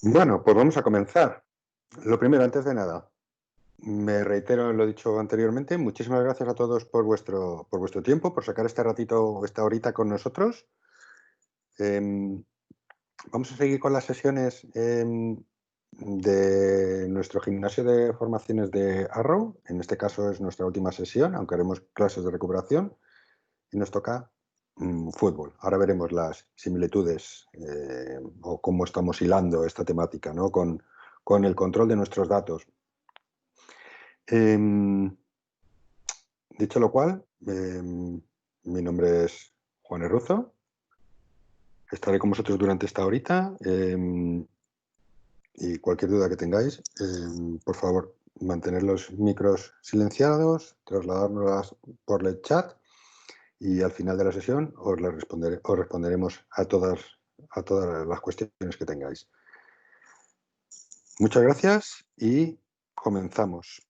Bueno, pues vamos a comenzar. Lo primero, antes de nada, me reitero en lo dicho anteriormente, muchísimas gracias a todos por vuestro tiempo, por sacar este ratito, esta horita con nosotros. Em, Vamos a seguir con las sesiones de nuestro gimnasio de formaciones de Arrow. En este caso es nuestra última sesión, aunque haremos clases de recuperación. Y nos toca fútbol. Ahora veremos las similitudes o cómo estamos hilando esta temática, ¿no? Con el control de nuestros datos. Em, Dicho lo cual, mi nombre es Juan Herruzo. Estaré con vosotros durante esta horita y cualquier duda que tengáis, por favor, mantener los micros silenciados, trasladárnoslas por el chat y al final de la sesión os responderemos a todas las cuestiones que tengáis. Muchas gracias y comenzamos.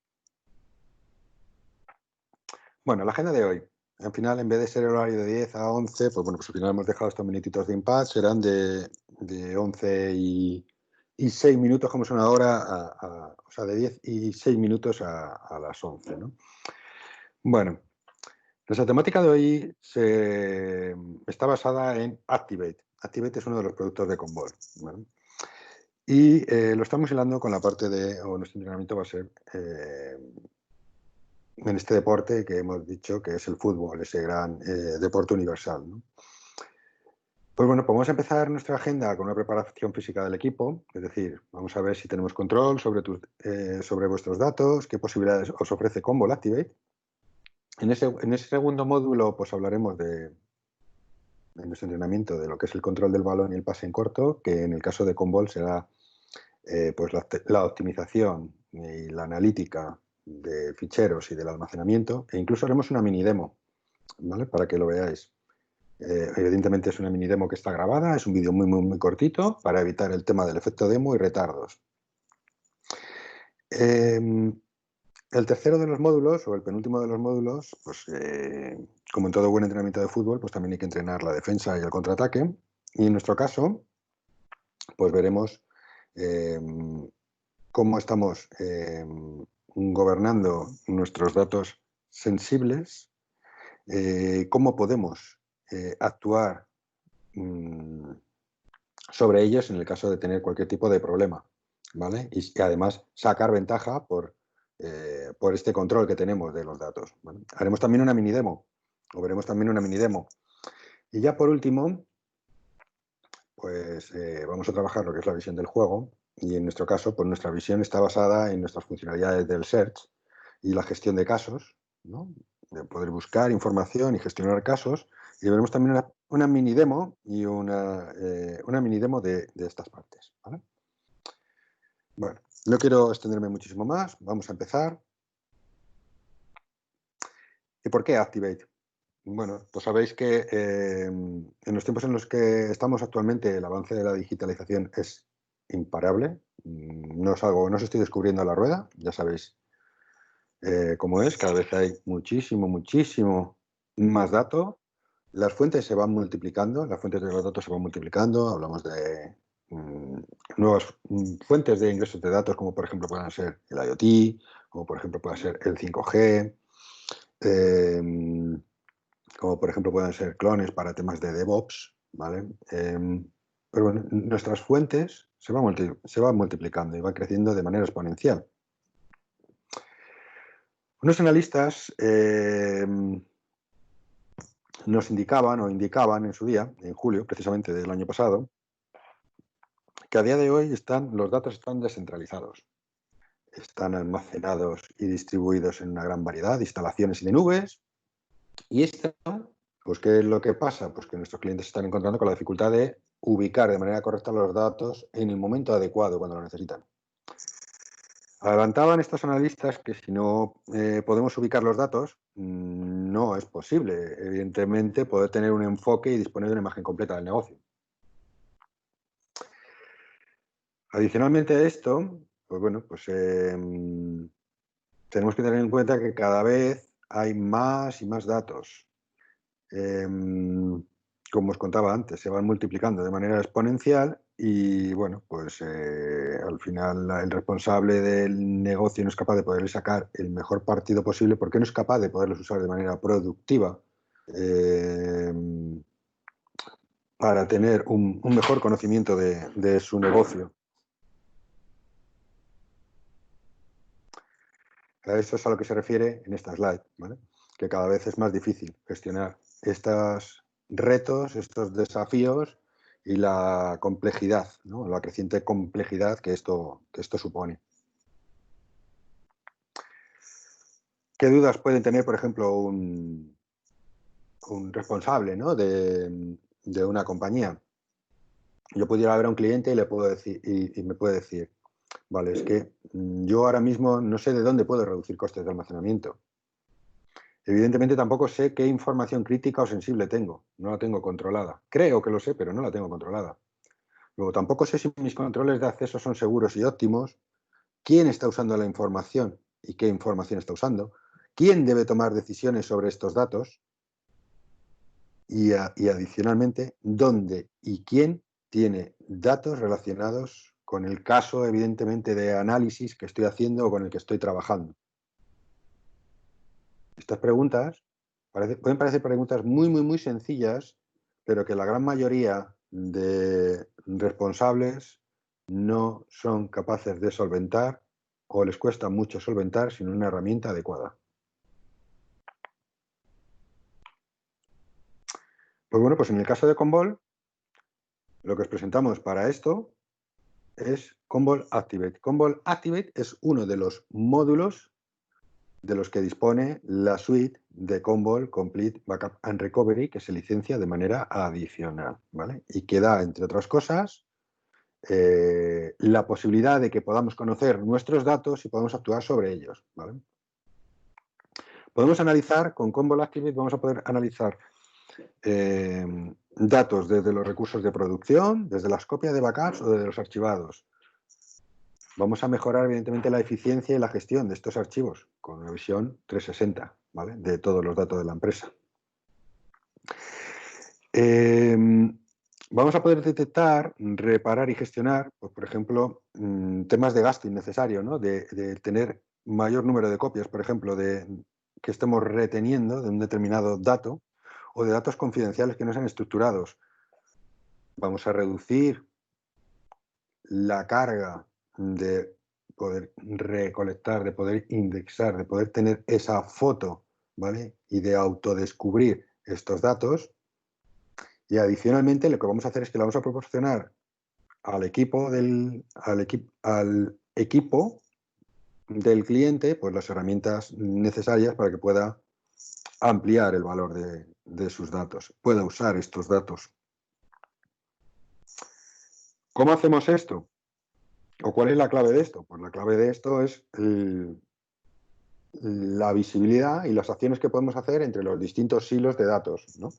Bueno, la agenda de hoy. Al final, en vez de ser el horario de 10 a 11, pues bueno, pues al final hemos dejado estos minutitos de impasse, serán de 11 y 6 minutos, como es una hora, o sea, de 10 y 6 minutos a las 11, ¿no? Bueno, nuestra temática de hoy está basada en Activate. Activate es uno de los productos de Combol, ¿vale? Y lo estamos hilando con la parte o nuestro entrenamiento va a ser en este deporte que hemos dicho que es el fútbol, ese gran deporte universal, ¿no? Pues bueno, pues vamos a empezar nuestra agenda con una preparación física del equipo, es decir, vamos a ver si tenemos control sobre vuestros datos, qué posibilidades os ofrece Combol Activate. En ese segundo módulo pues hablaremos en nuestro entrenamiento de lo que es el control del balón y el pase en corto, que en el caso de Combol será pues la optimización y la analítica de ficheros y del almacenamiento, e incluso haremos una mini demo, ¿vale? Para que lo veáis. Evidentemente es una mini demo que está grabada, es un vídeo muy cortito para evitar el tema del efecto demo y retardos. El tercero de los módulos, o el penúltimo de los módulos, pues como en todo buen entrenamiento de fútbol, pues también hay que entrenar la defensa y el contraataque. Y en nuestro caso, pues veremos cómo estamos gobernando nuestros datos sensibles, cómo podemos actuar sobre ellos en el caso de tener cualquier tipo de problema, ¿vale? Y además sacar ventaja por este control que tenemos de los datos, ¿vale? Haremos también una mini demo, o veremos también una mini demo. Y ya por último, pues vamos a trabajar lo que es la visión del juego, y en nuestro caso, pues nuestra visión está basada en nuestras funcionalidades del search y la gestión de casos, ¿no? De poder buscar información y gestionar casos. Y veremos también una mini demo y una mini demo de estas partes, ¿vale? Bueno, no quiero extenderme muchísimo más, vamos a empezar. ¿Y por qué Activate? Bueno, pues sabéis que en los tiempos en los que estamos actualmente el avance de la digitalización es imparable. No es algo, no os estoy descubriendo la rueda, ya sabéis cómo es, cada vez hay muchísimo más datos. Las fuentes se van multiplicando, las fuentes de los datos se van multiplicando, hablamos de nuevas fuentes de ingresos de datos, como por ejemplo puedan ser el IoT, como por ejemplo pueda ser el 5G, como por ejemplo pueden ser clones para temas de DevOps, ¿vale? Pero bueno, nuestras fuentes se van multiplicando y van creciendo de manera exponencial. Unos analistas nos indicaban en su día, en julio precisamente del año pasado, que a día de hoy los datos están descentralizados. Están almacenados y distribuidos en una gran variedad de instalaciones y de nubes. Y esto, pues, ¿qué es lo que pasa? Pues que nuestros clientes se están encontrando con la dificultad de ubicar de manera correcta los datos en el momento adecuado cuando lo necesitan. Adelantaban estos analistas que si no podemos ubicar los datos, no es posible, evidentemente, poder tener un enfoque y disponer de una imagen completa del negocio. Adicionalmente a esto, pues bueno, pues tenemos que tener en cuenta que cada vez hay más y más datos. Como os contaba antes, se van multiplicando de manera exponencial Y bueno, pues al final el responsable del negocio no es capaz de poderle sacar el mejor partido posible porque no es capaz de poderlos usar de manera productiva eh, para tener un mejor conocimiento de su negocio. A eso es a lo que se refiere en esta slide, ¿vale? Que cada vez es más difícil gestionar estos retos, estos desafíos y la complejidad, ¿no? La creciente complejidad que esto supone. ¿Qué dudas pueden tener, por ejemplo, un responsable, ¿no? de una compañía? Yo pudiera ver a un cliente y le puedo decir, y me puede decir, vale, es que yo ahora mismo no sé de dónde puedo reducir costes de almacenamiento. Evidentemente tampoco sé qué información crítica o sensible tengo, no la tengo controlada. Creo que lo sé, pero no la tengo controlada. Luego tampoco sé si mis controles de acceso son seguros y óptimos, quién está usando la información y qué información está usando, quién debe tomar decisiones sobre estos datos y adicionalmente dónde y quién tiene datos relacionados con el caso, evidentemente, de análisis que estoy haciendo o con el que estoy trabajando. Estas preguntas pueden parecer preguntas muy sencillas, pero que la gran mayoría de responsables no son capaces de solventar o les cuesta mucho solventar sin una herramienta adecuada. Pues bueno, pues en el caso de Commvault, lo que os presentamos para esto es Commvault Activate. Commvault Activate es uno de los módulos de los que dispone la suite de Commvault Complete Backup and Recovery, que se licencia de manera adicional, ¿vale? Y que da, entre otras cosas, la posibilidad de que podamos conocer nuestros datos y podamos actuar sobre ellos, ¿vale? Podemos analizar, con Commvault Activate vamos a poder analizar datos desde los recursos de producción, desde las copias de backups o desde los archivados. Vamos a mejorar, evidentemente, la eficiencia y la gestión de estos archivos con una visión 360, ¿vale? De todos los datos de la empresa. Vamos a poder detectar, reparar y gestionar, pues, por ejemplo, temas de gasto innecesario, ¿no? De tener mayor número de copias, por ejemplo, que estemos reteniendo de un determinado dato o de datos confidenciales que no sean estructurados. Vamos a reducir la carga de poder recolectar, de poder indexar, de poder tener esa foto, ¿vale? Y de autodescubrir estos datos. Y adicionalmente lo que vamos a hacer es que le vamos a proporcionar al equipo del cliente pues las herramientas necesarias para que pueda ampliar el valor de sus datos, pueda usar estos datos. ¿Cómo hacemos esto? ¿O cuál es la clave de esto? Pues la clave de esto es la visibilidad y las acciones que podemos hacer entre los distintos silos de datos, ¿no?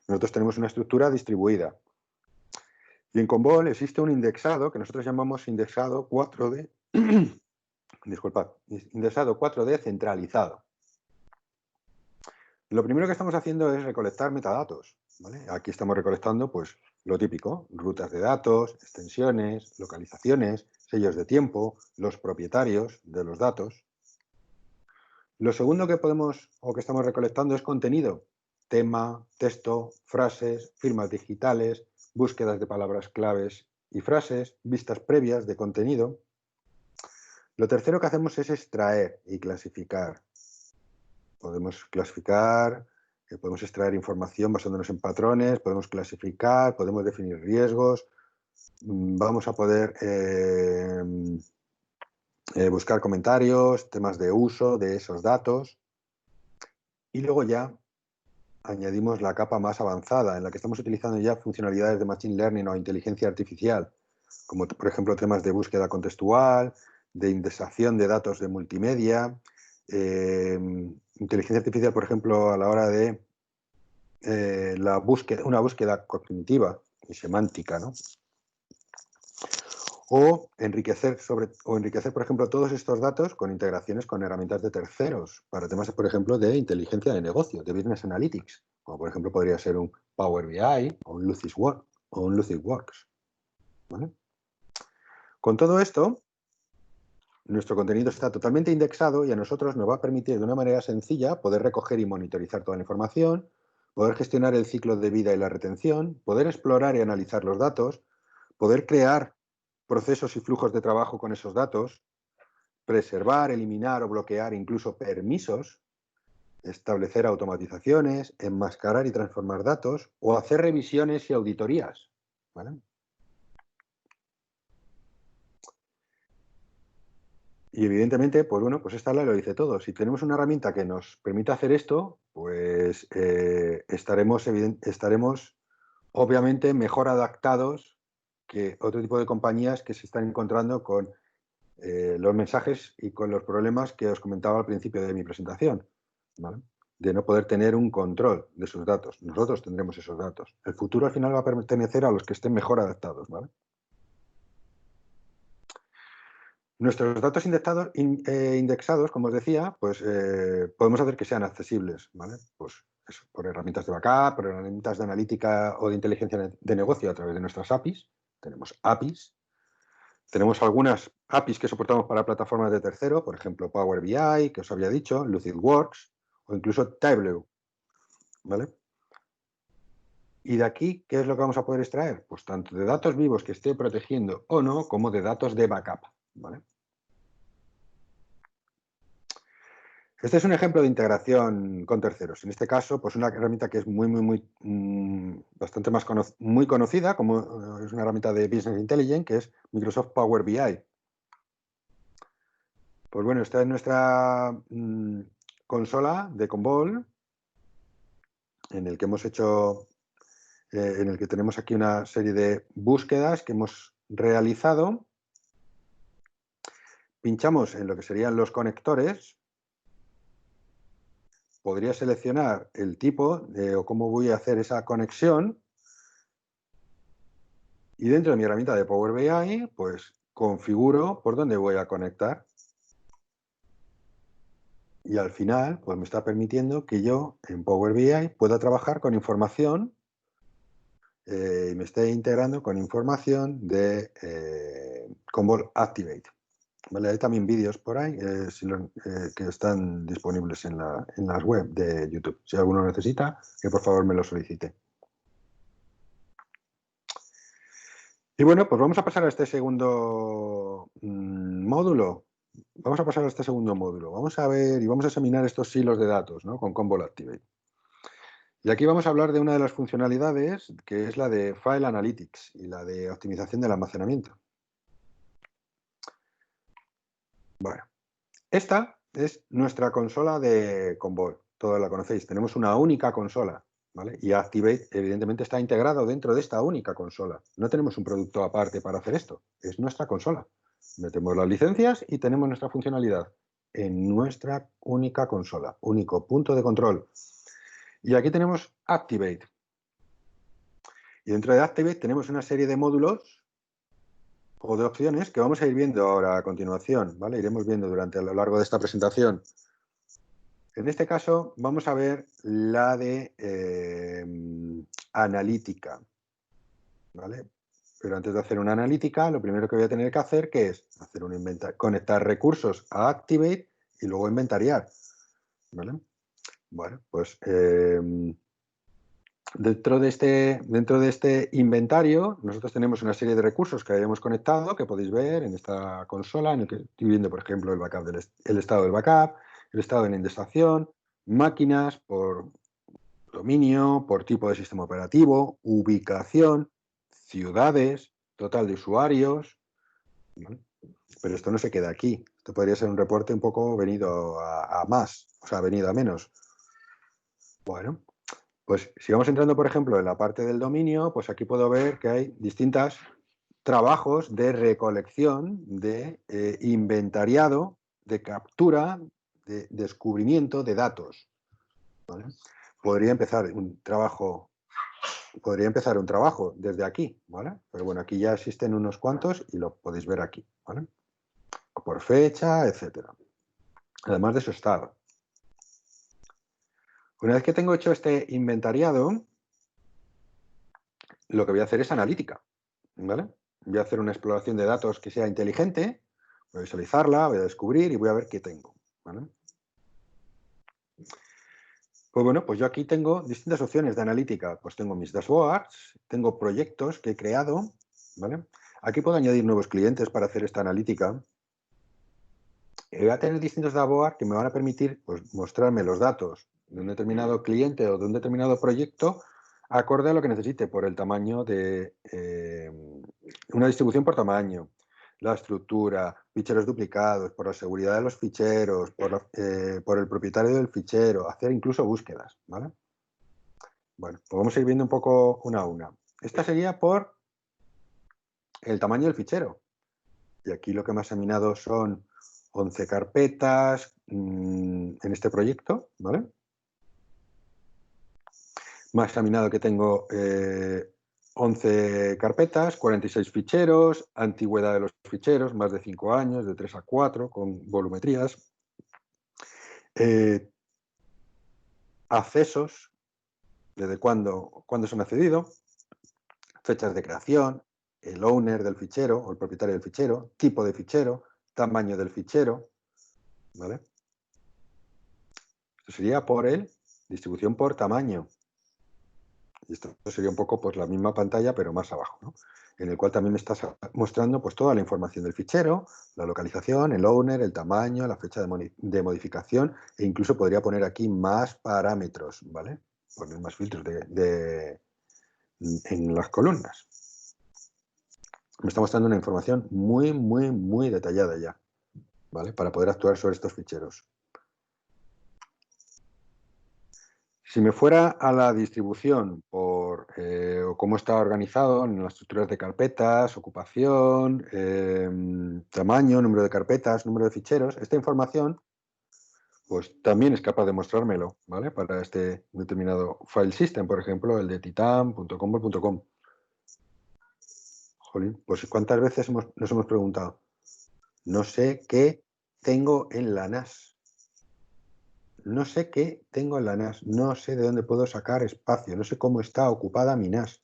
Nosotros tenemos una estructura distribuida. Y en Commvault existe un indexado que nosotros llamamos indexado 4D, disculpad, indexado 4D centralizado. Lo primero que estamos haciendo es recolectar metadatos, ¿vale? Aquí estamos recolectando pues lo típico, rutas de datos, extensiones, localizaciones, sellos de tiempo, los propietarios de los datos. Lo segundo que estamos recolectando es contenido, tema, texto, frases, firmas digitales, búsquedas de palabras claves y frases, vistas previas de contenido. Lo tercero que hacemos es extraer y clasificar. Podemos clasificar, podemos extraer información basándonos en patrones, podemos clasificar, podemos definir riesgos, vamos a poder buscar comentarios, temas de uso de esos datos y luego ya añadimos la capa más avanzada en la que estamos utilizando ya funcionalidades de Machine Learning o inteligencia artificial, como por ejemplo temas de búsqueda contextual, de indexación de datos de multimedia, inteligencia artificial, por ejemplo, a la hora de una búsqueda cognitiva y semántica, ¿no? O enriquecer, por ejemplo, todos estos datos con integraciones con herramientas de terceros para temas, por ejemplo, de inteligencia de negocio, de Business Analytics, como por ejemplo podría ser un Power BI o un Lucidworks. ¿vale? Con todo esto, nuestro contenido está totalmente indexado y a nosotros nos va a permitir de una manera sencilla poder recoger y monitorizar toda la información, poder gestionar el ciclo de vida y la retención, poder explorar y analizar los datos, poder crear procesos y flujos de trabajo con esos datos, preservar, eliminar o bloquear incluso permisos, establecer automatizaciones, enmascarar y transformar datos o hacer revisiones y auditorías, ¿vale? Y evidentemente, pues bueno, pues esta lo dice todo. Si tenemos una herramienta que nos permita hacer esto, pues estaremos obviamente mejor adaptados que otro tipo de compañías que se están encontrando con los mensajes y con los problemas que os comentaba al principio de mi presentación, ¿vale? De no poder tener un control de sus datos. Nosotros tendremos esos datos. El futuro al final va a pertenecer a los que estén mejor adaptados, ¿vale? Nuestros datos indexados, como os decía, pues podemos hacer que sean accesibles, ¿vale? Pues eso, por herramientas de backup, por herramientas de analítica o de inteligencia de negocio a través de nuestras APIs. Tenemos APIs. Tenemos algunas APIs que soportamos para plataformas de tercero, por ejemplo, Power BI, que os había dicho, LucidWorks o incluso Tableau, ¿vale? Y de aquí, ¿qué es lo que vamos a poder extraer? Pues tanto de datos vivos que esté protegiendo o no, como de datos de backup, ¿vale? Este es un ejemplo de integración con terceros. En este caso, pues una herramienta que es bastante más muy conocida, como es una herramienta de Business Intelligence, que es Microsoft Power BI. Pues bueno, esta es nuestra consola de Combol, en el que hemos hecho, en el que tenemos aquí una serie de búsquedas que hemos realizado. Pinchamos en lo que serían los conectores. Podría seleccionar el tipo o cómo voy a hacer esa conexión. Y dentro de mi herramienta de Power BI, pues configuro por dónde voy a conectar. Y al final, pues me está permitiendo que yo en Power BI pueda trabajar con información y me esté integrando con información de Combol Activate. ¿Vale? Hay también vídeos por ahí que están disponibles en las web de YouTube. Si alguno necesita, que por favor me lo solicite. Y bueno, pues vamos a pasar a este segundo módulo. Vamos a pasar a este segundo módulo. Vamos a ver y vamos a examinar estos hilos de datos, ¿no? Con Combol Activate. Y aquí vamos a hablar de una de las funcionalidades, que es la de File Analytics y la de optimización del almacenamiento. Bueno, esta es nuestra consola de Combol. Todos la conocéis. Tenemos una única consola, ¿vale? Y Activate, evidentemente, está integrado dentro de esta única consola. No tenemos un producto aparte para hacer esto. Es nuestra consola. Metemos las licencias y tenemos nuestra funcionalidad en nuestra única consola. Único punto de control. Y aquí tenemos Activate. Y dentro de Activate tenemos una serie de módulos o de opciones que vamos a ir viendo ahora a continuación, ¿vale? Iremos viendo durante a lo largo de esta presentación. En este caso vamos a ver la de analítica, ¿vale? Pero antes de hacer una analítica, lo primero que voy a tener que hacer, ¿qué es? Hacer un inventario, conectar recursos a Activate y luego inventariar, ¿vale? Bueno, pues dentro de este inventario, nosotros tenemos una serie de recursos que hayamos conectado, que podéis ver en esta consola, en el que estoy viendo, por ejemplo, el estado del backup, el estado de la indexación, máquinas por dominio, por tipo de sistema operativo, ubicación, ciudades, total de usuarios, ¿vale? Pero esto no se queda aquí. Esto podría ser un reporte un poco venido a más, o sea, venido a menos. Bueno, pues si vamos entrando, por ejemplo, en la parte del dominio, pues aquí puedo ver que hay distintos trabajos de recolección, de inventariado, de captura, de descubrimiento de datos, ¿vale? Podría empezar un trabajo desde aquí, ¿vale? Pero bueno, aquí ya existen unos cuantos y lo podéis ver aquí, ¿vale? Por fecha, etcétera. Además de su estado. Una vez que tengo hecho este inventariado, lo que voy a hacer es analítica, ¿vale? voy a hacer una exploración de datos que sea inteligente, voy a visualizarla, voy a descubrir y voy a ver qué tengo, ¿vale? Pues bueno, pues yo aquí tengo distintas opciones de analítica. Pues tengo mis dashboards, tengo proyectos que he creado, ¿vale? Aquí puedo añadir nuevos clientes para hacer esta analítica. Voy a tener distintos dashboards que me van a permitir, pues, mostrarme los datos de un determinado cliente o de un determinado proyecto acorde a lo que necesite por el tamaño de una distribución por tamaño, la estructura, ficheros duplicados, por la seguridad de los ficheros, por el propietario del fichero, hacer incluso búsquedas, ¿vale? Bueno, pues vamos a ir viendo un poco una a una. Esta sería por el tamaño del fichero. Y aquí lo que me ha examinado son 11 carpetas en este proyecto, ¿vale? Me ha examinado que tengo 11 carpetas, 46 ficheros, antigüedad de los ficheros, más de 5 años, de 3 a 4, con volumetrías. Accesos, desde cuándo se han accedido, fechas de creación, el owner del fichero o el propietario del fichero, tipo de fichero, tamaño del fichero, ¿vale? Esto sería por distribución por tamaño. Y esto sería un poco pues la misma pantalla, pero más abajo, ¿no? En el cual también me estás mostrando pues toda la información del fichero, la localización, el owner, el tamaño, la fecha de modificación, e incluso podría poner aquí más parámetros, ¿vale? Poner más filtros en las columnas. Me está mostrando una información muy, muy, muy detallada ya, ¿vale? Para poder actuar sobre estos ficheros. Si me fuera a la distribución por cómo está organizado en las estructuras de carpetas, ocupación, tamaño, número de carpetas, número de ficheros, esta información pues también es capaz de mostrármelo, ¿vale? Para este determinado file system, por ejemplo, el de titan.com.com. Jolín, pues ¿cuántas veces nos hemos preguntado? No sé qué tengo en la NAS. No sé qué tengo en la NAS. No sé de dónde puedo sacar espacio. No sé cómo está ocupada mi NAS.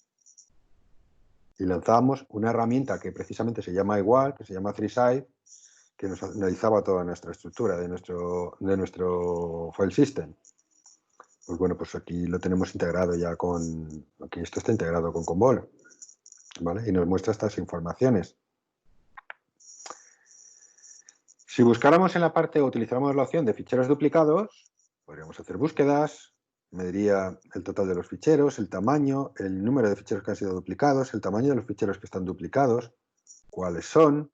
Y lanzábamos una herramienta que precisamente se llama igual, que se llama ThreeSide, que nos analizaba toda nuestra estructura de nuestro file system. Pues bueno, pues aquí lo tenemos integrado ya aquí esto está integrado con Commvault, ¿vale? Y nos muestra estas informaciones. Si buscáramos en la parte, utilizáramos la opción de ficheros duplicados, podríamos hacer búsquedas, me diría el total de los ficheros, el tamaño, el número de ficheros que han sido duplicados, el tamaño de los ficheros que están duplicados, cuáles son.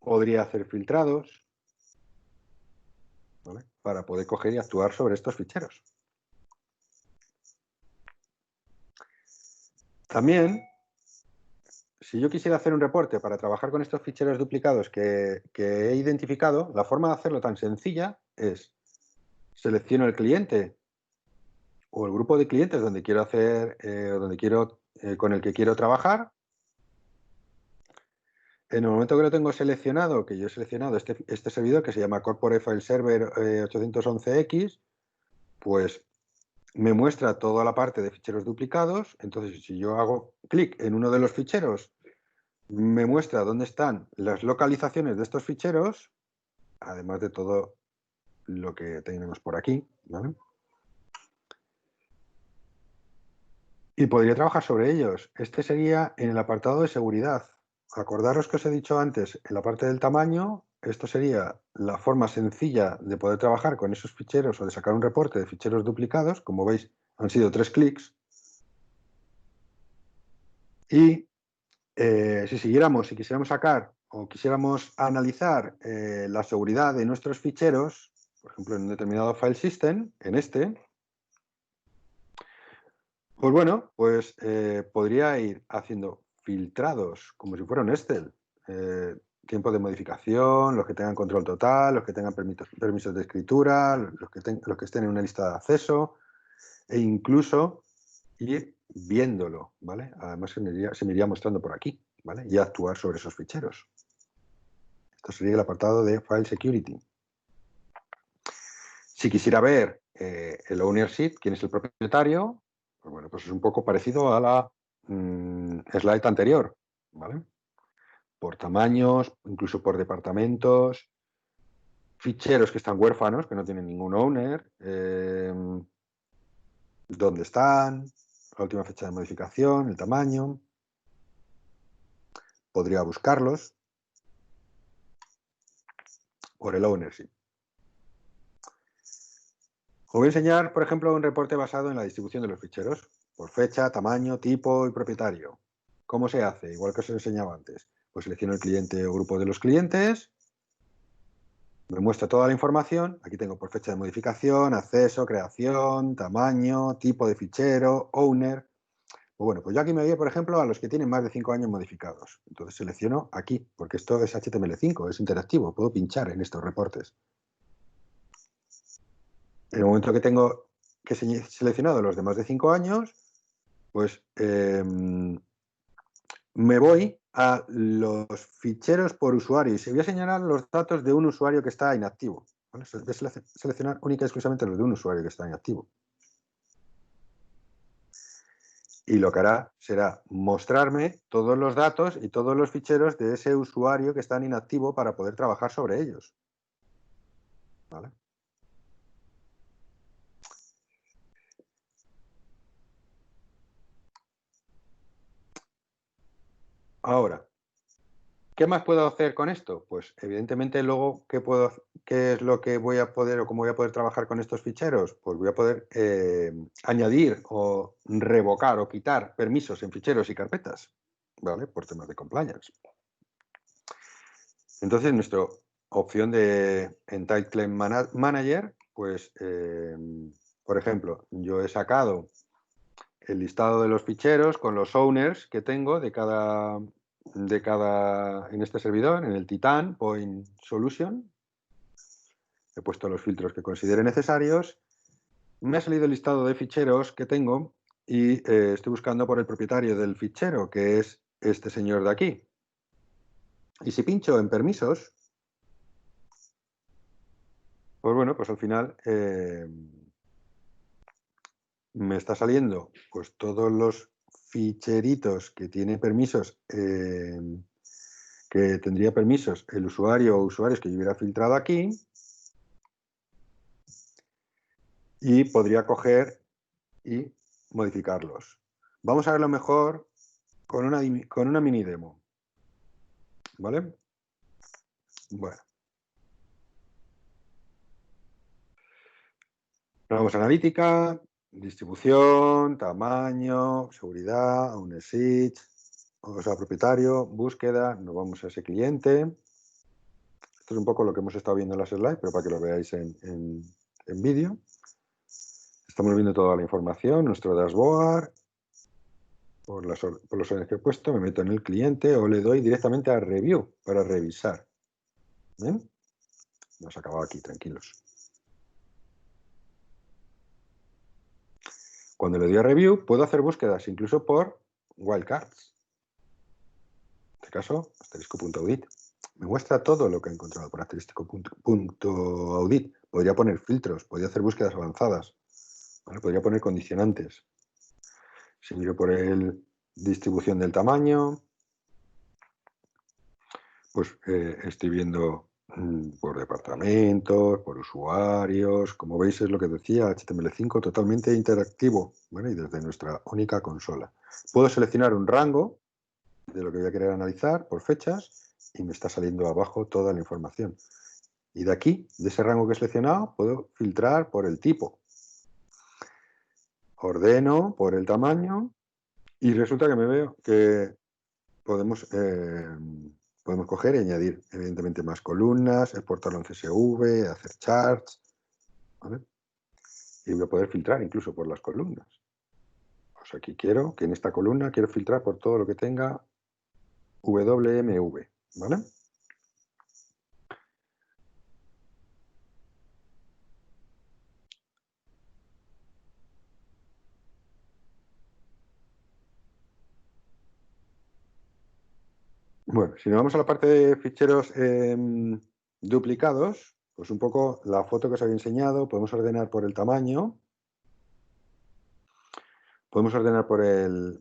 Podría hacer filtrados, ¿vale? Para poder coger y actuar sobre estos ficheros. También, si yo quisiera hacer un reporte para trabajar con estos ficheros duplicados que he identificado, la forma de hacerlo tan sencilla es selecciono el cliente o el grupo de clientes donde quiero hacer, con el que quiero trabajar. En el momento que lo tengo seleccionado, que yo he seleccionado este servidor que se llama Corporate File Server 811X, pues me muestra toda la parte de ficheros duplicados. Entonces, si yo hago clic en uno de los ficheros, me muestra dónde están las localizaciones de estos ficheros, además de todo lo que tenemos por aquí, ¿vale? Y podría trabajar sobre ellos. Este sería en el apartado de seguridad. Acordaros que os he dicho antes, en la parte del tamaño, esto sería la forma sencilla de poder trabajar con esos ficheros o de sacar un reporte de ficheros duplicados. Como veis, han sido 3 clics. Y si quisiéramos sacar o quisiéramos analizar la seguridad de nuestros ficheros, por ejemplo, en un determinado file system, en este, pues bueno, pues podría ir haciendo filtrados, como si fuera un Excel. Tiempo de modificación, los que tengan control total, los que tengan permisos de escritura, los que estén en una lista de acceso, e incluso ir viéndolo, ¿vale? Además se me iría mostrando por aquí, ¿vale? Y actuar sobre esos ficheros. Esto sería el apartado de File Security. Si quisiera ver el ownership, quién es el propietario, pues bueno, pues es un poco parecido a slide anterior, ¿vale? Por tamaños, incluso por departamentos, ficheros que están huérfanos, que no tienen ningún owner, dónde están, la última fecha de modificación, el tamaño. Podría buscarlos por el ownership. Os voy a enseñar, por ejemplo, un reporte basado en la distribución de los ficheros, por fecha, tamaño, tipo y propietario. ¿Cómo se hace? Igual que os he enseñado antes. Pues selecciono el cliente o grupo de los clientes, me muestra toda la información. Aquí tengo por fecha de modificación, acceso, creación, tamaño, tipo de fichero, owner. Bueno, pues yo aquí me voy, por ejemplo, a los que tienen más de 5 años modificados. Entonces selecciono aquí, porque esto es HTML5, es interactivo, puedo pinchar en estos reportes. En el momento que tengo que seleccionado los de más de 5 años, pues me voy a los ficheros por usuario y voy a señalar los datos de un usuario que está inactivo. ¿Vale? Voy a seleccionar única y exclusivamente los de un usuario que está inactivo. Y lo que hará será mostrarme todos los datos y todos los ficheros de ese usuario que está inactivo para poder trabajar sobre ellos. ¿Vale? Ahora, ¿qué más puedo hacer con esto? Pues evidentemente luego, ¿qué es lo que voy a poder o cómo voy a poder trabajar con estos ficheros? Pues voy a poder añadir o revocar o quitar permisos en ficheros y carpetas, ¿vale? Por temas de compliance. Entonces, nuestra opción de Entitlement Manager, pues, por ejemplo, yo he sacado el listado de los ficheros con los owners que tengo de cada en este servidor, en el Titan Point Solution. He puesto los filtros que considere necesarios. Me ha salido el listado de ficheros que tengo y estoy buscando por el propietario del fichero, que es este señor de aquí. Y si pincho en permisos, pues bueno, pues al final me está saliendo pues todos los ficheritos que tiene permisos, que tendría permisos el usuario o usuarios que yo hubiera filtrado aquí, y podría coger y modificarlos. Vamos a verlo mejor con una mini demo, ¿vale? Bueno, vamos a analítica, distribución, tamaño, seguridad, ownership, vamos a propietario, búsqueda, nos vamos a ese cliente. Esto es un poco lo que hemos estado viendo en las slides, pero para que lo veáis en vídeo. Estamos viendo toda la información, nuestro dashboard, por los órdenes que he puesto, me meto en el cliente o le doy directamente a Review para revisar. ¿Ven? Hemos acabado aquí, tranquilos. Cuando le doy a Review, puedo hacer búsquedas incluso por wildcards. En este caso, asterisco.audit. Me muestra todo lo que he encontrado por asterisco.audit. Podría poner filtros, podría hacer búsquedas avanzadas, ¿vale? Podría poner condicionantes. Si miro por el distribución del tamaño, pues estoy viendo por departamentos, por usuarios. Como veis, es lo que decía HTML5, totalmente interactivo, ¿vale? Y desde nuestra única consola. Puedo seleccionar un rango de lo que voy a querer analizar por fechas y me está saliendo abajo toda la información. Y de aquí, de ese rango que he seleccionado, puedo filtrar por el tipo. Ordeno por el tamaño y resulta que me veo que podemos coger y añadir, evidentemente, más columnas, exportarlo en CSV, hacer charts, ¿vale? Y voy a poder filtrar incluso por las columnas. Pues aquí quiero que en esta columna quiero filtrar por todo lo que tenga WMV, ¿vale? Bueno, si nos vamos a la parte de ficheros duplicados, pues un poco la foto que os había enseñado, podemos ordenar por el tamaño, Podemos ordenar por el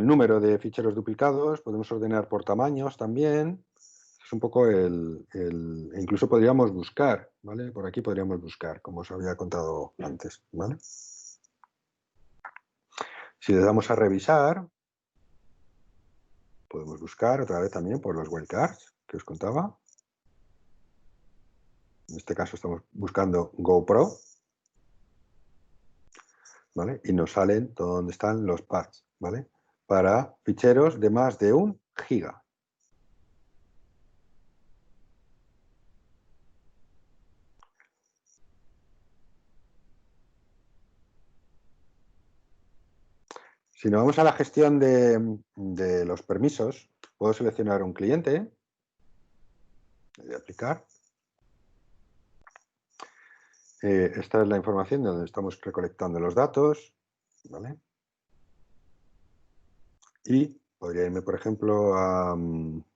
número de ficheros duplicados, podemos ordenar por tamaños también. Es un poco incluso podríamos buscar, ¿vale? Por aquí podríamos buscar, como os había contado antes, ¿vale? Si le damos a revisar, podemos buscar otra vez también por los wildcards que os contaba. En este caso estamos buscando GoPro, ¿vale? Y nos salen donde están los paths, ¿vale? Para ficheros de más de 1 giga. Si nos vamos a la gestión de los permisos, puedo seleccionar un cliente, le voy a aplicar. Esta es la información de donde estamos recolectando los datos, ¿vale? Y podría irme, por ejemplo, a una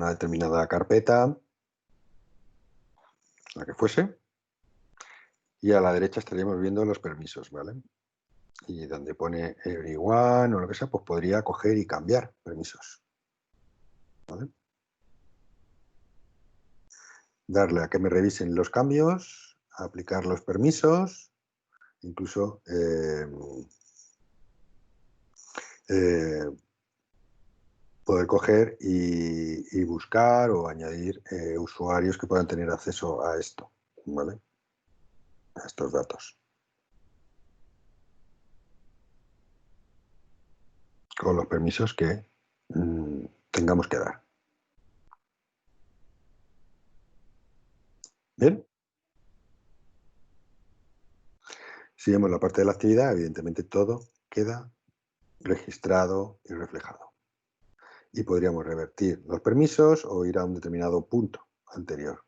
determinada carpeta, la que fuese, y a la derecha estaríamos viendo los permisos, ¿vale? Y donde pone everyone o lo que sea, pues podría coger y cambiar permisos, ¿vale? Darle a que me revisen los cambios, aplicar los permisos, incluso poder coger y buscar o añadir usuarios que puedan tener acceso a esto, ¿vale? A estos datos. Con los permisos que tengamos que dar. Bien. Si vemos la parte de la actividad, evidentemente todo queda registrado y reflejado. Y podríamos revertir los permisos o ir a un determinado punto anterior.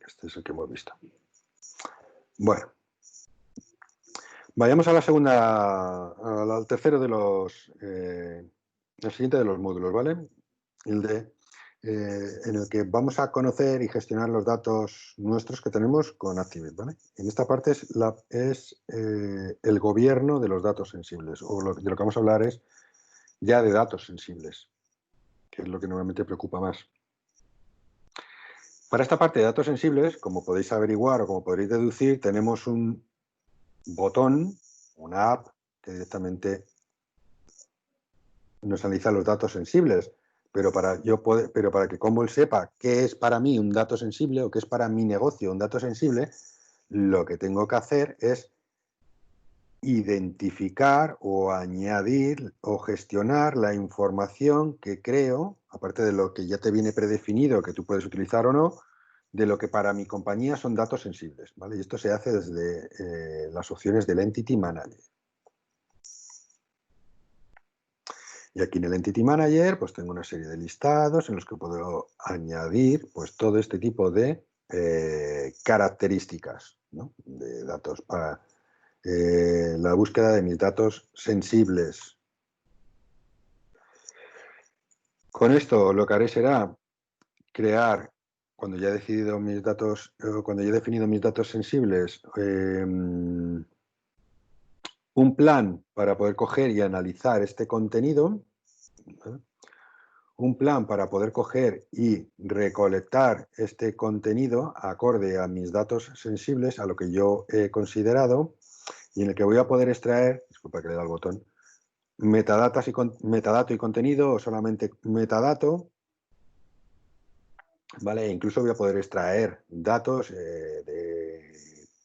Este es el que hemos visto. Bueno. Vayamos a la segunda, al tercero de los, el siguiente de los módulos, ¿vale? En el que vamos a conocer y gestionar los datos nuestros que tenemos con Activate, ¿vale? En esta parte es el gobierno de los datos sensibles, o de lo que vamos a hablar es ya de datos sensibles, que es lo que normalmente preocupa más. Para esta parte de datos sensibles, como podéis averiguar o como podréis deducir, tenemos un botón, una app que directamente nos analiza los datos sensibles, pero para que Commvault sepa qué es para mí un dato sensible o qué es para mi negocio un dato sensible, lo que tengo que hacer es identificar o añadir o gestionar la información que creo, aparte de lo que ya te viene predefinido que tú puedes utilizar o no, de lo que para mi compañía son datos sensibles, ¿vale? Y esto se hace desde las opciones del Entity Manager. Y aquí en el Entity Manager pues tengo una serie de listados en los que puedo añadir pues todo este tipo de características, ¿no? De datos para la búsqueda de mis datos sensibles. Con esto lo que haré será crear, cuando ya he decidido mis datos, cuando ya he definido mis datos sensibles, un plan para poder coger y analizar este contenido, ¿vale? Un plan para poder coger y recolectar este contenido acorde a mis datos sensibles, a lo que yo he considerado, y en el que voy a poder extraer, disculpa que le da el botón, metadato y contenido o solamente metadato, ¿vale? Incluso voy a poder extraer datos de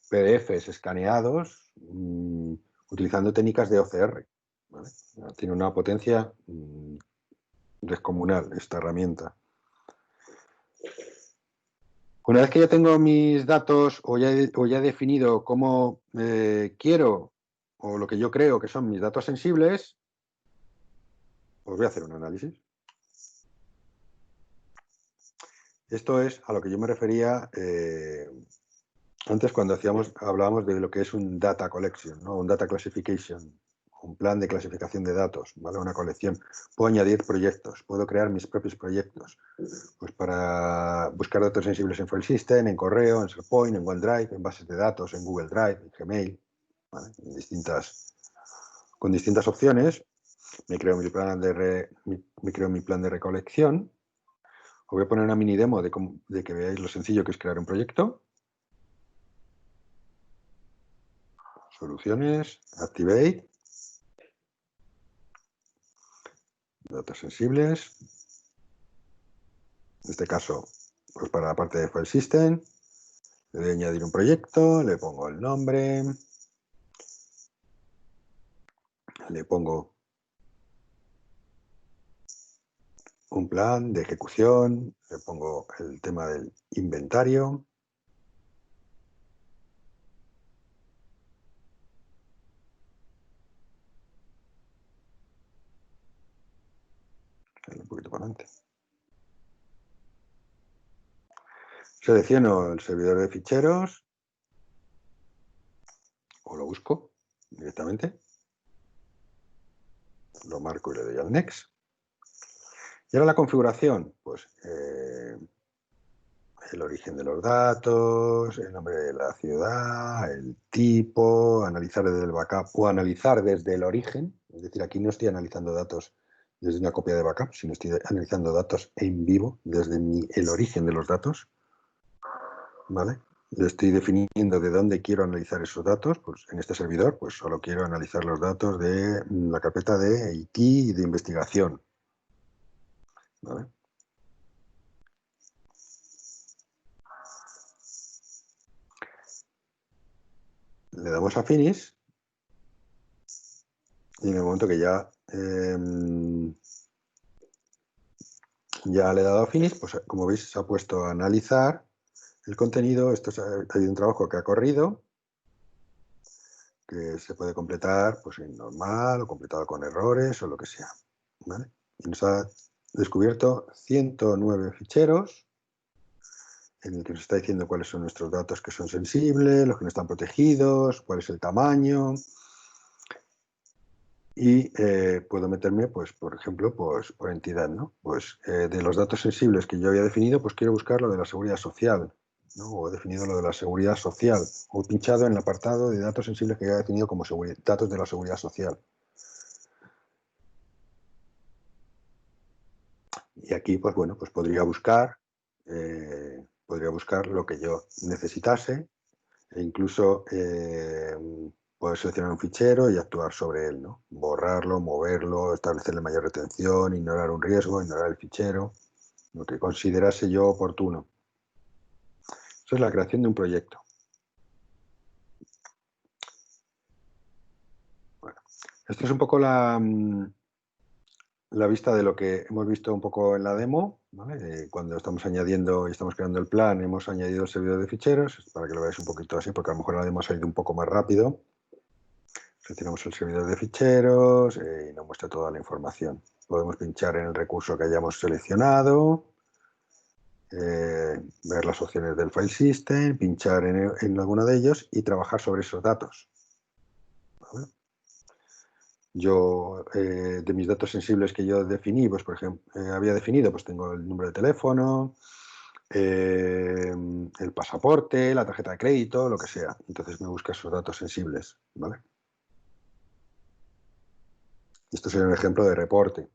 PDFs escaneados utilizando técnicas de OCR, ¿vale? Tiene una potencia descomunal esta herramienta. Una vez que ya tengo mis datos o ya he definido cómo quiero o lo que yo creo que son mis datos sensibles, os voy a hacer un análisis. Esto es a lo que yo me refería antes cuando hablábamos de lo que es un data collection, ¿no? Un data classification un plan de clasificación de datos, ¿vale? Una colección. Puedo añadir proyectos, puedo crear mis propios proyectos, pues para buscar datos sensibles en File System, en correo, en SharePoint, en OneDrive, en bases de datos, en Google Drive, en Gmail, ¿vale? Con distintas opciones. Me creo mi plan de recolección. Os voy a poner una mini demo de que veáis lo sencillo que es crear un proyecto. Soluciones, Activate, datos sensibles. En este caso, pues para la parte de File System, le voy a añadir un proyecto, le pongo el nombre, le pongo un plan de ejecución, le pongo el tema del inventario. Un poquito para adelante. Selecciono el servidor de ficheros o lo busco directamente. Lo marco y le doy al Next. Y ahora la configuración, pues el origen de los datos, el nombre de la ciudad, el tipo, analizar desde el backup o analizar desde el origen. Es decir, aquí no estoy analizando datos desde una copia de backup, sino estoy analizando datos en vivo desde el origen de los datos. ¿Vale? Le estoy definiendo de dónde quiero analizar esos datos. Pues en este servidor, pues solo quiero analizar los datos de la carpeta de IT y de investigación. ¿Vale? Le damos a Finish y en el momento que ya le he dado a Finish, pues como veis se ha puesto a analizar el contenido. Hay un trabajo que ha corrido, que se puede completar pues en normal o completado con errores o lo que sea. ¿Vale? Y nos ha descubierto 109 ficheros en el que nos está diciendo cuáles son nuestros datos que son sensibles, los que no están protegidos, cuál es el tamaño. Y puedo meterme, pues, por ejemplo, pues, por entidad, ¿no? Pues de los datos sensibles que yo había definido, pues quiero buscar lo de la seguridad social, ¿no? O he definido lo de la seguridad social, o he pinchado en el apartado de datos sensibles que ya he definido como datos de la seguridad social. Y aquí, pues bueno, pues podría buscar lo que yo necesitase e incluso poder seleccionar un fichero y actuar sobre él, ¿no? Borrarlo, moverlo, establecerle mayor retención, ignorar un riesgo, ignorar el fichero, lo que considerase yo oportuno. Eso es la creación de un proyecto. Bueno, esto es un poco la vista de lo que hemos visto un poco en la demo, ¿vale? Cuando estamos añadiendo y estamos creando el plan, hemos añadido el servidor de ficheros, para que lo veáis un poquito así, porque a lo mejor la demo ha salido un poco más rápido. Seleccionamos el servidor de ficheros y nos muestra toda la información. Podemos pinchar en el recurso que hayamos seleccionado, ver las opciones del file system, pinchar en alguno de ellos y trabajar sobre esos datos. ¿Vale? Yo, de mis datos sensibles que yo definí, pues por ejemplo, había definido, pues tengo el número de teléfono, el pasaporte, la tarjeta de crédito, lo que sea. Entonces me busca esos datos sensibles, ¿vale? Esto sería un ejemplo de reporte.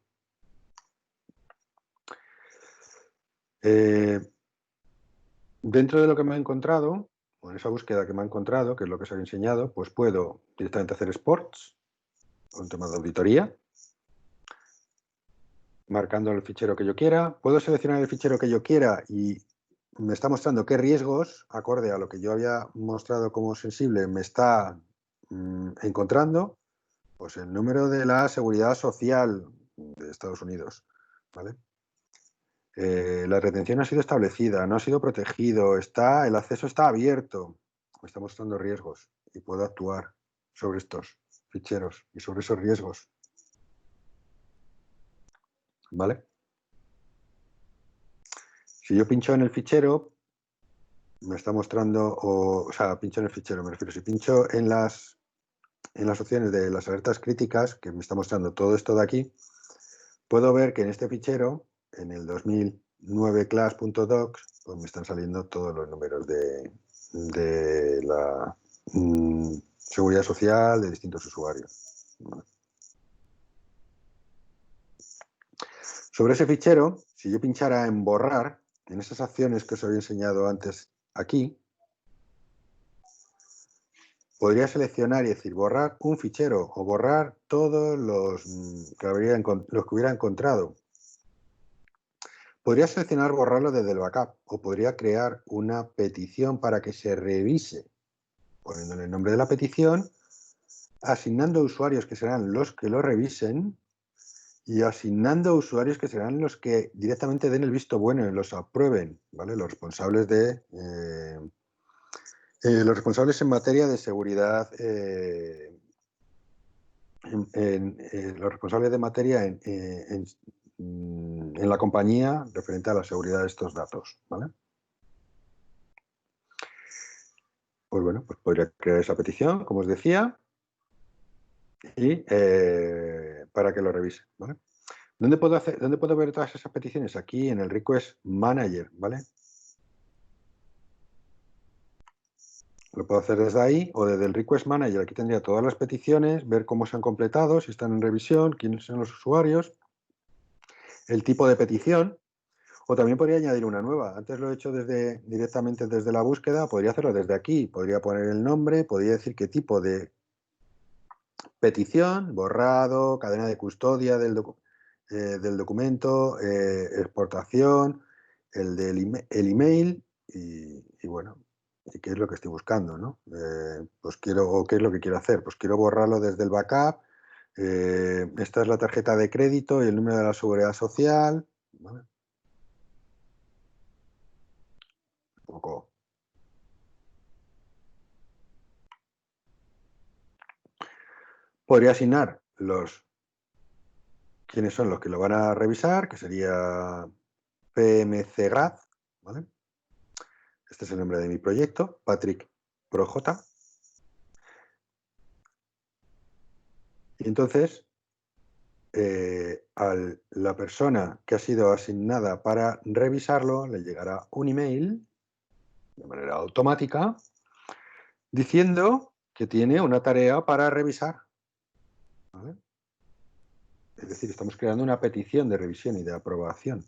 Dentro de lo que me ha encontrado, o en esa búsqueda que me ha encontrado, que es lo que os había enseñado, pues puedo directamente hacer sports, un tema de auditoría, marcando el fichero que yo quiera. Puedo seleccionar el fichero que yo quiera y me está mostrando qué riesgos, acorde a lo que yo había mostrado como sensible, me está encontrando. Pues el número de la seguridad social de Estados Unidos, ¿vale? La retención ha sido establecida, no ha sido protegido, el acceso está abierto, me está mostrando riesgos y puedo actuar sobre estos ficheros y sobre esos riesgos, ¿vale? Si yo pincho en el fichero, me está mostrando, o sea, pincho en el fichero, me refiero, si pincho en las en las opciones de las alertas críticas, que me está mostrando todo esto de aquí, puedo ver que en este fichero, en el 2009class.docs, pues me están saliendo todos los números de la seguridad social de distintos usuarios. ¿Vale? Sobre ese fichero, si yo pinchara en borrar, en esas acciones que os había enseñado antes aquí, podría seleccionar y decir borrar un fichero o borrar todos los que hubiera encontrado. Podría seleccionar borrarlo desde el backup o podría crear una petición para que se revise, poniéndole el nombre de la petición, asignando usuarios que serán los que lo revisen y asignando usuarios que serán los que directamente den el visto bueno y los aprueben, ¿vale? Los responsables en materia de seguridad, los responsables de materia en la compañía referente a la seguridad de estos datos, ¿vale? Pues bueno, pues podría crear esa petición, como os decía, y para que lo revise, ¿vale? ¿Dónde puedo ver todas esas peticiones? Aquí en el Request Manager, ¿vale? Lo puedo hacer desde ahí o desde el Request Manager. Aquí tendría todas las peticiones, ver cómo se han completado, si están en revisión, quiénes son los usuarios, el tipo de petición, o también podría añadir una nueva. Antes lo he hecho directamente desde la búsqueda, podría hacerlo desde aquí. Podría poner el nombre, podría decir qué tipo de petición, borrado, cadena de custodia del documento, exportación, el email y bueno, y qué es lo que estoy buscando, ¿no? Pues o qué es lo que quiero hacer. Pues quiero borrarlo desde el backup. Esta es la tarjeta de crédito y el número de la seguridad social, ¿vale? Un poco. Podría asignar quiénes son los que lo van a revisar, que sería PMCGAD, ¿vale? Este es el nombre de mi proyecto, Patrick ProJ. Y entonces, a la persona que ha sido asignada para revisarlo le llegará un email de manera automática diciendo que tiene una tarea para revisar, ¿vale? Es decir, estamos creando una petición de revisión y de aprobación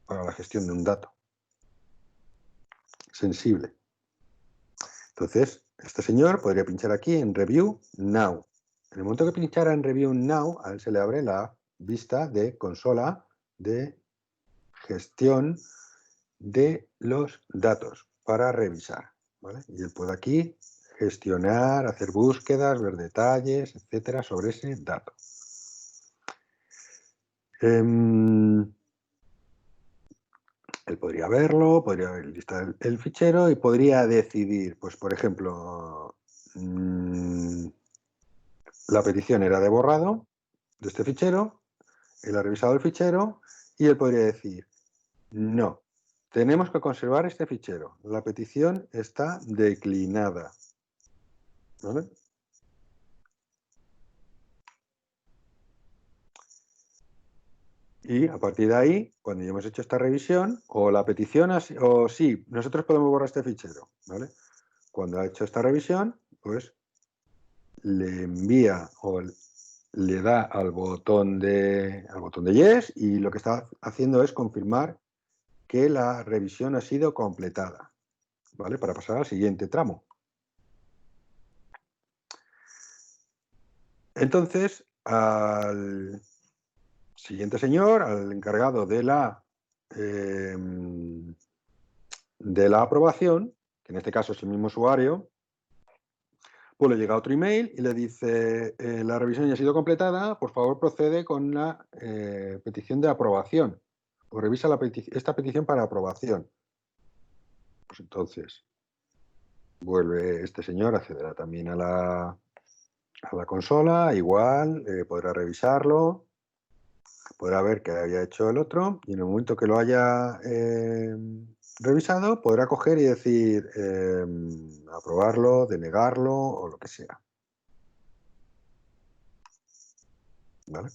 para la gestión de un dato sensible. Entonces, este señor podría pinchar aquí en Review Now. En el momento que pinchara en Review Now, a él se le abre la vista de consola de gestión de los datos para revisar, ¿vale? Y él puede aquí gestionar, hacer búsquedas, ver detalles, etcétera, sobre ese dato. Él podría verlo, podría listar el fichero y podría decidir, pues por ejemplo, la petición era de borrado de este fichero, él ha revisado el fichero y él podría decir, no, tenemos que conservar este fichero, la petición está declinada, ¿vale? Y a partir de ahí, cuando ya hemos hecho esta revisión, o la petición, o sí, nosotros podemos borrar este fichero, ¿vale? Cuando ha hecho esta revisión, pues le envía o le da al botón de yes y lo que está haciendo es confirmar que la revisión ha sido completada, ¿vale? Para pasar al siguiente tramo. Entonces, al siguiente señor, al encargado de la aprobación, que en este caso es el mismo usuario, pues le llega otro email y le dice, la revisión ya ha sido completada, por favor procede con la petición de aprobación, o revisa esta petición para aprobación. Pues entonces, vuelve este señor, accederá también a la consola, igual, podrá revisarlo, podrá ver qué había hecho el otro, y en el momento que lo haya revisado, podrá coger y decir aprobarlo, denegarlo o lo que sea. ¿vale?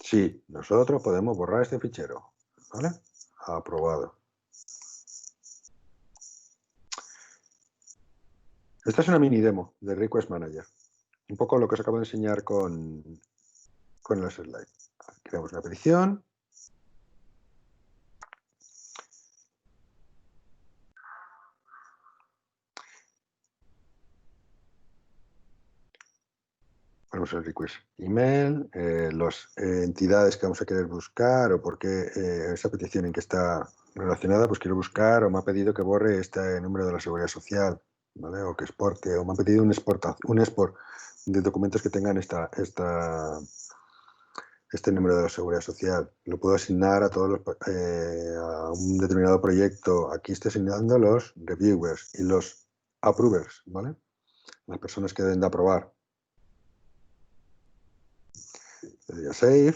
Sí, nosotros podemos borrar este fichero, ¿vale? Aprobado. Esta es una mini demo de Request Manager. Un poco lo que os acabo de enseñar con el slide. Creamos una petición. Ponemos el request email, las entidades que vamos a querer buscar o por qué esa petición en que está relacionada, pues quiero buscar o me ha pedido que borre este número de la seguridad social, ¿vale? O que exporte, o me han pedido un export de documentos que tengan este número de la seguridad social. Lo puedo asignar a a un determinado proyecto. Aquí estoy asignando los reviewers y los approvers, ¿vale? Las personas que deben de aprobar. Le doy a Save.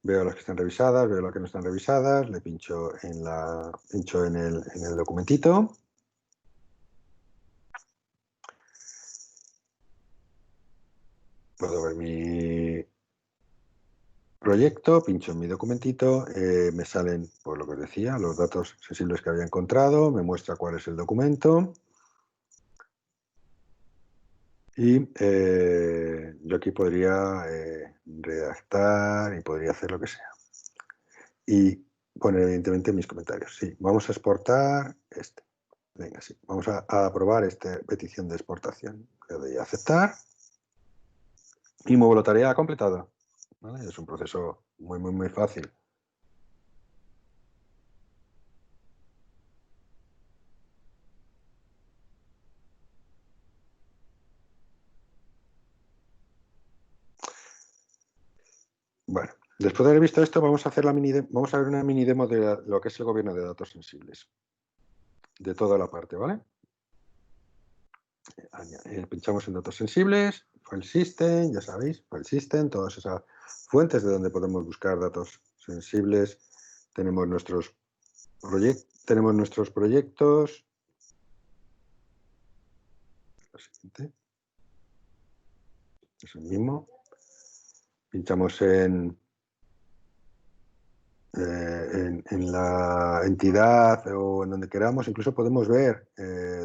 Veo las que están revisadas, veo las que no están revisadas, le pincho en el documentito. Puedo ver mi proyecto, pincho en mi documentito, me salen, por lo que os decía, los datos sensibles que había encontrado, me muestra cuál es el documento. Y yo aquí podría redactar y podría hacer lo que sea. Y poner evidentemente mis comentarios. Sí, vamos a exportar este. Venga, sí, vamos a aprobar esta petición de exportación. Le doy a aceptar y muevo la tarea completada. ¿Vale? Es un proceso muy fácil. Bueno, después de haber visto esto, vamos a hacer vamos a ver una mini demo de lo que es el gobierno de datos sensibles. De toda la parte, ¿vale? Pinchamos en datos sensibles, File System, ya sabéis, File System, todas esas fuentes de donde podemos buscar datos sensibles. Tenemos nuestros proyectos. Lo siguiente. Es el mismo. Pinchamos en la entidad o en donde queramos. Incluso podemos ver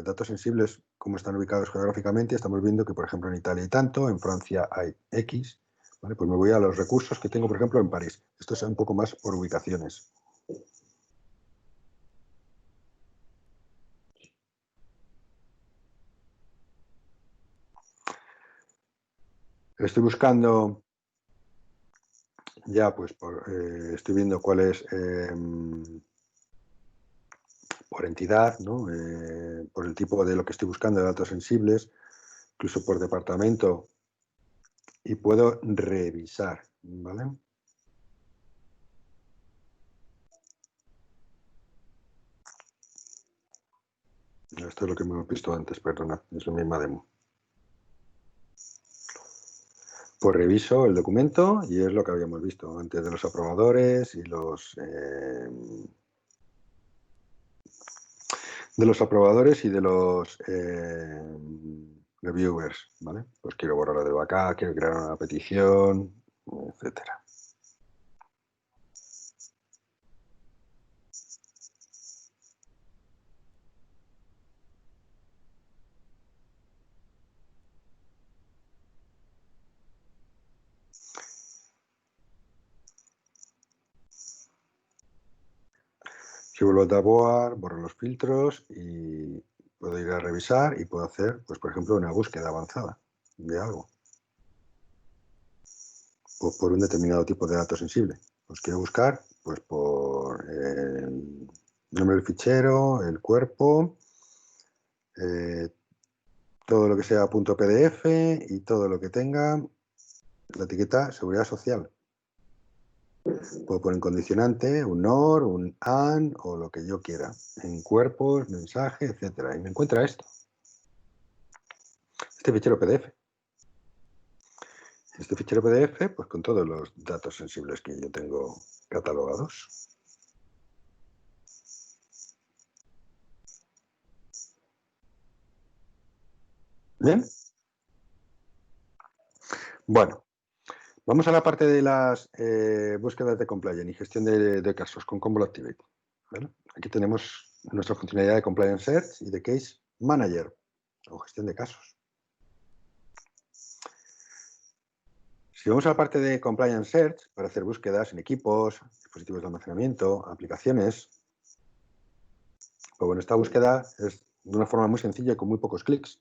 datos sensibles como están ubicados geográficamente. Estamos viendo que, por ejemplo, en Italia hay tanto, en Francia hay X. ¿Vale? Pues me voy a los recursos que tengo, por ejemplo, en París. Esto es un poco más por ubicaciones. Estoy buscando ya, pues estoy viendo cuál es por entidad, ¿no? Por el tipo de lo que estoy buscando de datos sensibles, incluso por departamento, y puedo revisar, ¿vale? Esto es lo que hemos visto antes, perdona, es la misma demo. Pues reviso el documento y es lo que habíamos visto antes de los aprobadores y de los reviewers, ¿vale? Pues quiero borrar de acá, quiero crear una petición, etcétera. Si vuelvo a tabuar, borro los filtros y puedo ir a revisar y puedo hacer, pues por ejemplo, una búsqueda avanzada de algo. O por un determinado tipo de dato sensible. Pues quiero buscar pues por el nombre del fichero, el cuerpo, todo lo que sea .pdf y todo lo que tenga la etiqueta seguridad social. Puedo poner un condicionante, un OR, un AND o lo que yo quiera. En cuerpos, mensaje, etcétera. Y me encuentra esto. Este fichero PDF. Este fichero PDF, pues con todos los datos sensibles que yo tengo catalogados. Bien. Bueno, vamos a la parte de las búsquedas de compliance y gestión de casos con Commvault Activate. ¿Vale? Aquí tenemos nuestra funcionalidad de Compliance Search y de Case Manager, o gestión de casos. Si vamos a la parte de Compliance Search, para hacer búsquedas en equipos, dispositivos de almacenamiento, aplicaciones, pues bueno, esta búsqueda es de una forma muy sencilla y con muy pocos clics.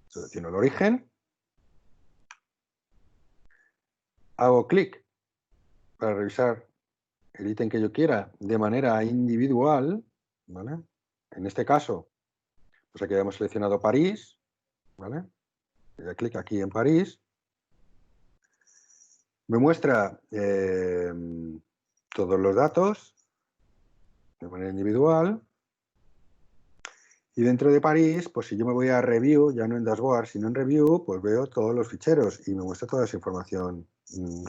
Selecciono el origen, hago clic para revisar el ítem que yo quiera de manera individual, ¿vale? En este caso, pues aquí hemos seleccionado París, ¿vale? Le doy clic aquí en París. Me muestra todos los datos de manera individual. Y dentro de París, pues si yo me voy a Review, ya no en Dashboard, sino en Review, pues veo todos los ficheros y me muestra toda esa información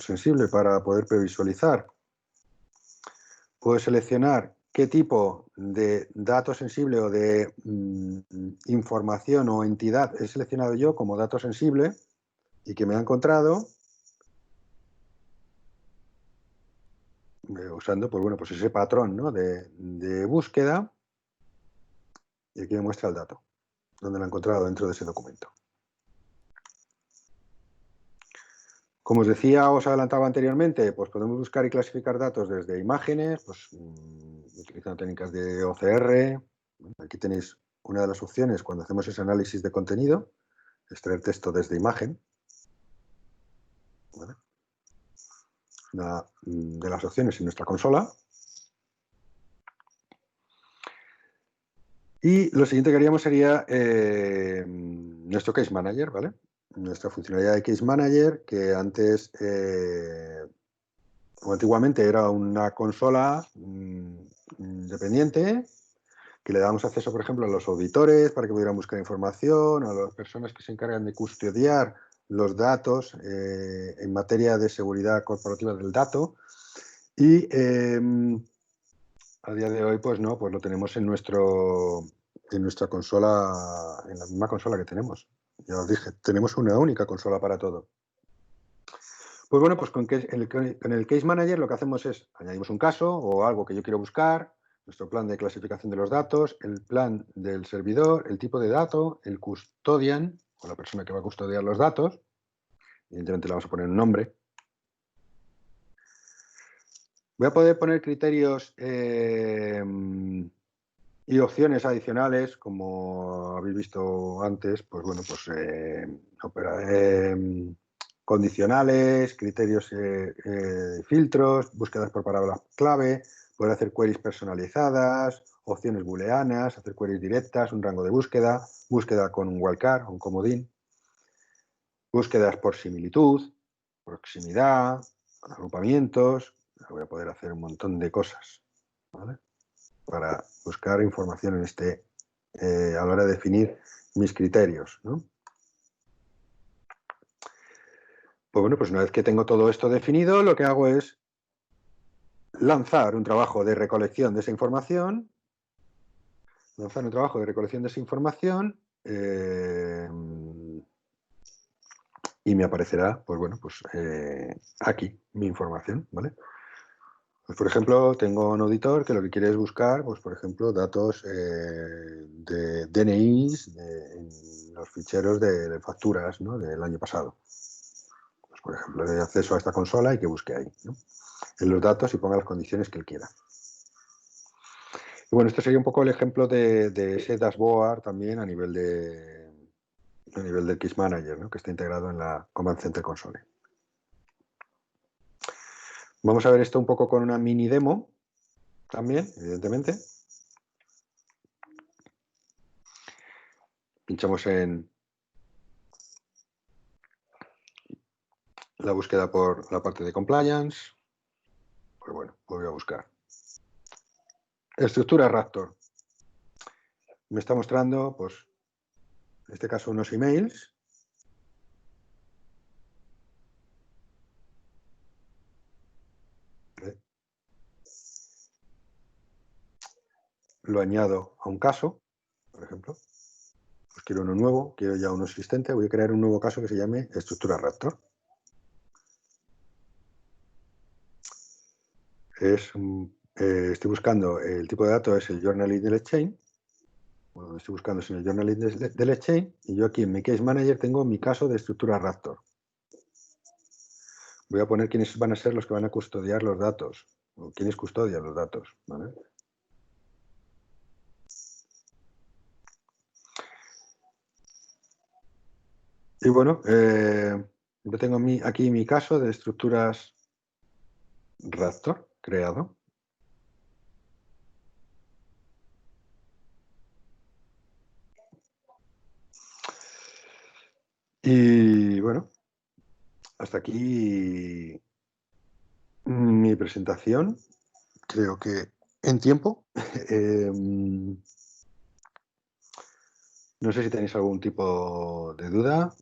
sensible para poder previsualizar. Puedo seleccionar qué tipo de dato sensible o de información o entidad he seleccionado yo como dato sensible y que me ha encontrado usando pues, bueno, pues ese patrón, ¿no? de búsqueda, y aquí me muestra el dato, donde lo he encontrado dentro de ese documento. Como os decía, os adelantaba anteriormente, pues podemos buscar y clasificar datos desde imágenes, pues utilizando técnicas de OCR. Aquí tenéis una de las opciones cuando hacemos ese análisis de contenido, extraer texto desde imagen. ¿Vale? Una de las opciones en nuestra consola. Y lo siguiente que haríamos sería nuestro Case Manager, ¿vale? Nuestra funcionalidad de Case Manager, que antes o antiguamente era una consola independiente, que le damos acceso, por ejemplo, a los auditores para que pudieran buscar información, a las personas que se encargan de custodiar los datos en materia de seguridad corporativa del dato. Y a día de hoy, pues no, pues lo tenemos en nuestra consola, en la misma consola que tenemos. Ya os dije, tenemos una única consola para todo. Pues bueno, pues con el Case Manager lo que hacemos es, añadimos un caso o algo que yo quiero buscar, nuestro plan de clasificación de los datos, el plan del servidor, el tipo de dato, el custodian, o la persona que va a custodiar los datos, evidentemente le vamos a poner un nombre. Voy a poder poner criterios y opciones adicionales, como habéis visto antes, pues bueno, pues condicionales, criterios, filtros, búsquedas por palabra clave, poder hacer queries personalizadas, opciones booleanas, hacer queries directas, un rango de búsqueda, búsqueda con un wildcard, un comodín, búsquedas por similitud, proximidad, agrupamientos. Voy a poder hacer un montón de cosas, ¿vale? Para buscar información en a la hora de definir mis criterios, ¿no? Pues bueno, pues una vez que tengo todo esto definido, lo que hago es lanzar un trabajo de recolección de esa información, y me aparecerá, pues bueno, pues aquí mi información, ¿vale? Pues por ejemplo, tengo un auditor que lo que quiere es buscar, pues por ejemplo, datos de DNIs en los ficheros de facturas, ¿no? Del año pasado. Pues por ejemplo, le doy acceso a esta consola y que busque ahí, ¿no? En los datos y ponga las condiciones que él quiera. Y bueno, este sería un poco el ejemplo de ese dashboard también a nivel del Case Manager, ¿no? Que está integrado en la Command Center Console. Vamos a ver esto un poco con una mini demo también, evidentemente. Pinchamos en la búsqueda por la parte de Compliance. Pues bueno, voy a buscar. Estructura Raptor. Me está mostrando, pues, en este caso, unos emails. Lo añado a un caso, por ejemplo. Pues quiero uno nuevo, quiero ya uno existente. Voy a crear un nuevo caso que se llame Estructura Raptor. estoy buscando, el tipo de dato es el Journal in the Let's Chain. Bueno, estoy buscando en el Journal in the Let's Chain y yo aquí en mi Case Manager tengo mi caso de estructura Raptor. Voy a poner quiénes van a ser los que van a custodiar los datos o quiénes custodian los datos, ¿vale? Y bueno, yo tengo aquí mi caso de estructuras Raptor creado. Y bueno, hasta aquí mi presentación. Creo que en tiempo. No sé si tenéis algún tipo de duda.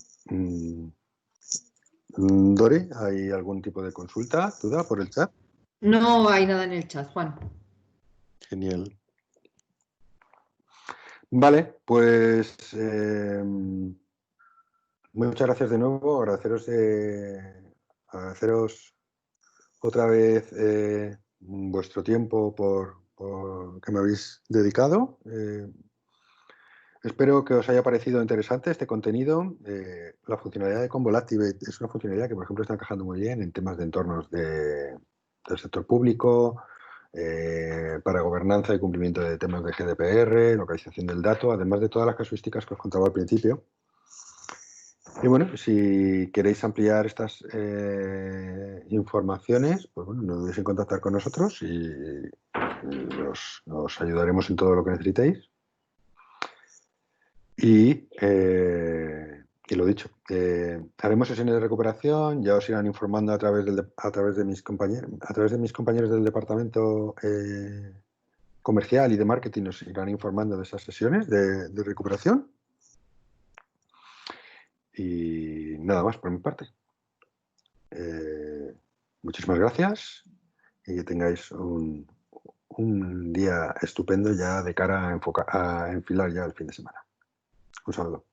Dori, ¿hay algún tipo de consulta, duda por el chat? No hay nada en el chat, Juan. Genial. Vale, pues muchas gracias de nuevo. Agradeceros otra vez vuestro tiempo por que me habéis dedicado. Espero que os haya parecido interesante este contenido. La funcionalidad de Commvault Activate es una funcionalidad que, por ejemplo, está encajando muy bien en temas de entornos del sector público, para gobernanza y cumplimiento de temas de GDPR, localización del dato, además de todas las casuísticas que os contaba al principio. Y bueno, si queréis ampliar estas informaciones, pues bueno, no dudéis en contactar con nosotros y os ayudaremos en todo lo que necesitéis. Y lo dicho, haremos sesiones de recuperación, ya os irán informando a través de mis compañeros del departamento comercial y de marketing, nos irán informando de esas sesiones de recuperación. Y nada más por mi parte. Muchísimas gracias y que tengáis un día estupendo ya de cara a enfilar ya el fin de semana. Un saludo.